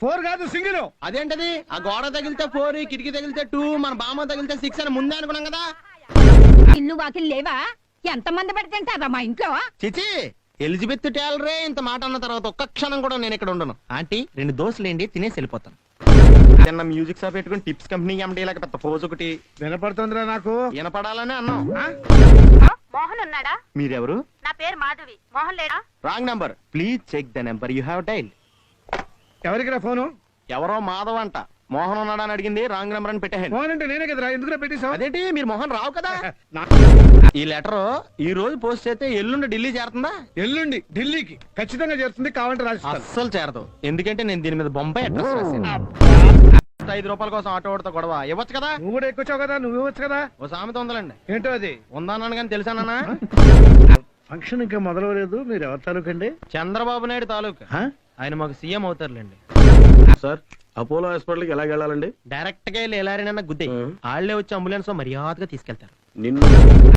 4 కాదు సింగిల్. అదేంటది? ఆ గోడ తగిలితే 4, కిటికీ తగిలితే 2, మన బామ్మ తగిలితే 6 అని ముందే అనుకున్నాం కదా. ఇల్లు వాకిల్ లేవా? ఎంత మంది పెడితే మా ఇంట్లో? చిచి, ఎలిజబెత్ టేలరే ఇంత మాట అన్న తర్వాత ఒక్క క్షణం కూడా నేను ఇక్కడ ఉండను. ఆంటీ 2 దోశలేండి, తినేసి వెళ్ళిపోతాను. చిన్న మ్యూజిక్ షాప్ పెట్టుకుని టిప్స్ కంపెనీ ఎండి లేక పెద్ద పోజ్ ఒకటి వినపడుతుందిరా నాకు. వినపడాలని అన్నాం. మోహన్ ఉన్నాడా? మీరెవరు? నా పేరు మాధవి. మోహన్ లేడా? Wrong number, please check the number you have dial. ఎవరికిరా ఫోను? ఎవరో మాధవ్ అంట. మోహన్ ఉన్నాడా అని అడిగింది, రాంగ్ నెంబర్ అని పెట్టాను. ఫోన్ అంటే నేనే కదరా, ఎందుకురా పెట్టేశావు? అదేంటి మీరు మోహన్ రావు కదా. ఈ లెటర్ ఈ రోజు పోస్ట్ చేస్తే ఎల్లుండి ఢిల్లీ చేరుతుందా? ఎల్లుండి ఢిల్లీకి ఖచ్చితంగా చేరుతుంది, కావాలంటే రాసిస్తాను. అస్సలు చేరదు, ఎందుకంటే నేను దీని మీద బొంబాయి అడ్రస్ రాశాను. 5 రూపాయల కోసం ఆటో ఓడితో గొడవ ఇవ్వచ్చు కదా. నువ్వు కూడా ఎక్కువచ్చావు కదా, నువ్వు ఇవ్వచ్చు కదా. ఓ సామెత ఉందండి. ఏంటో అది? ఉందన్నాను కానీ తెలుసానన్నా. ఫంక్షన్ ఇంకా మొదలవలేదు. మీరు ఎవరి తాలూకండి? చంద్రబాబు నాయుడు తాలూకా. ఆయన మాకు సీఎం అవుతారులేండి. సార్, అపోలో హాస్పిటల్కి ఎలా వెళ్ళాలండి? డైరెక్ట్ గా వెళ్ళి ఎలారైనా గుద్దే వాళ్ళే వచ్చి అంబులెన్స్ మర్యాదగా తీసుకెళ్తారు. నిన్ను